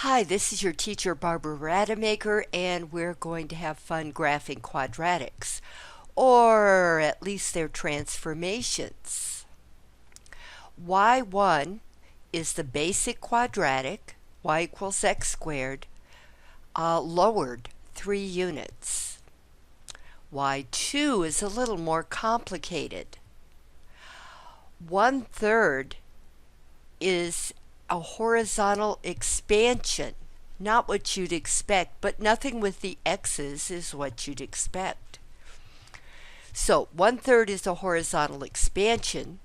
Hi, this is your teacher Barbara Rademacher, and we're going to have fun graphing quadratics, or at least their transformations. y1 is the basic quadratic, y equals x squared, lowered 3 units. y2 is a little more complicated. 1/3 is a horizontal expansion, not what you'd expect, but nothing with the x's is what you'd expect. So 1/3 is a horizontal expansion,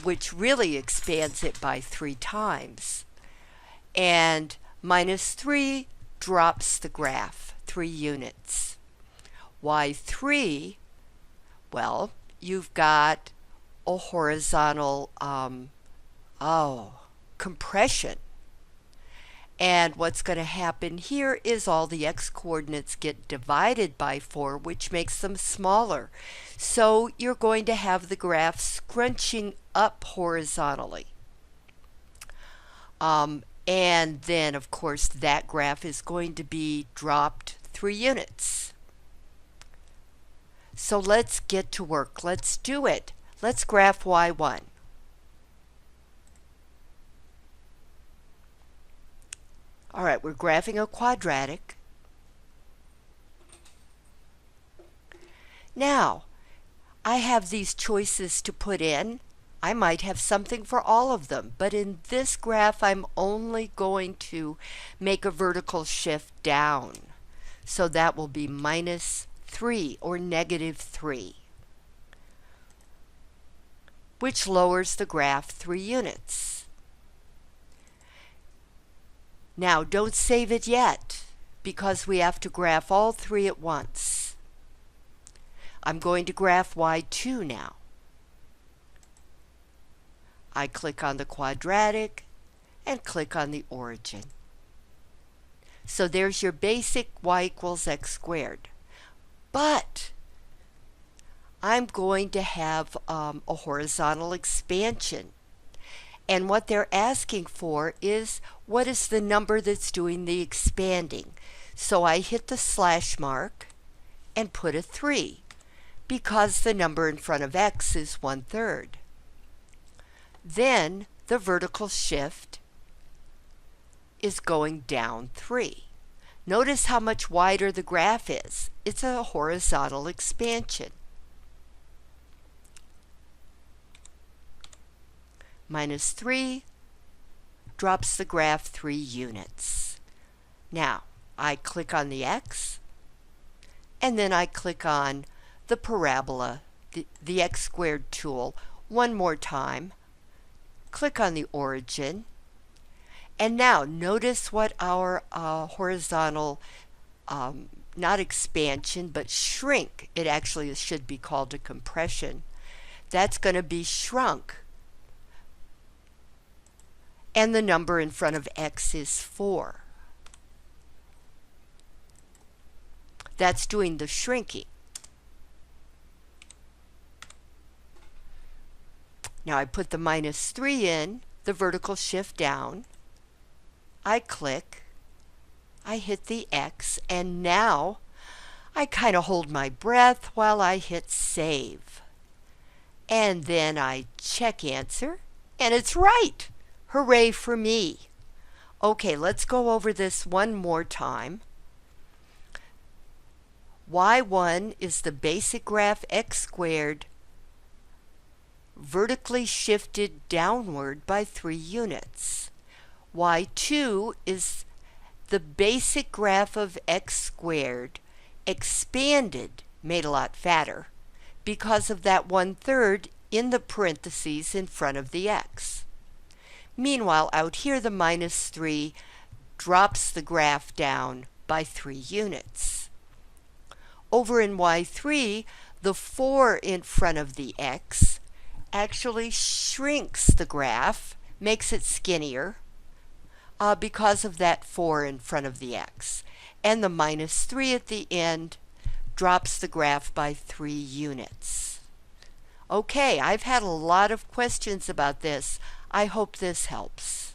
which really expands it by 3 times. And -3 drops the graph 3 units. y3, well, you've got a horizontal compression. And what's going to happen here is all the x coordinates get divided by 4, which makes them smaller. So you're going to have the graph scrunching up horizontally. And then, of course, that graph is going to be dropped 3 units. So let's get to work. Let's do it. Let's graph y1. All right, we're graphing a quadratic. Now, I have these choices to put in. I might have something for all of them, but in this graph, I'm only going to make a vertical shift down. So that will be -3 or -3, which lowers the graph 3 units. Now, don't save it yet, because we have to graph all 3 at once. I'm going to graph y2 now. I click on the quadratic and click on the origin. So there's your basic y equals x squared. But I'm going to have a horizontal expansion. And what they're asking for is, what is the number that's doing the expanding? So I hit the slash mark and put a 3, because the number in front of x is 1/3. Then the vertical shift is going down 3. Notice how much wider the graph is. It's a horizontal expansion. -3 drops the graph 3 units. Now, I click on the x, and then I click on the parabola, the x squared tool, one more time. Click on the origin, and now notice what our horizontal, not expansion, but shrink, it actually should be called a compression, that's going to be shrunk. And the number in front of x is 4. That's doing the shrinking. Now I put the -3 in, the vertical shift down. I click, I hit the X, and now I kind of hold my breath while I hit save. And then I check answer, and it's right. Hooray for me. Okay, let's go over this one more time. y1 is the basic graph x squared vertically shifted downward by 3 units. y2 is the basic graph of x squared expanded, made a lot fatter, because of that 1/3 in the parentheses in front of the x. Meanwhile, out here the -3 drops the graph down by 3 units. Over in y3, the 4 in front of the x actually shrinks the graph, makes it skinnier, because of that 4 in front of the x. And the -3 at the end drops the graph by 3 units. Okay, I've had a lot of questions about this. I hope this helps.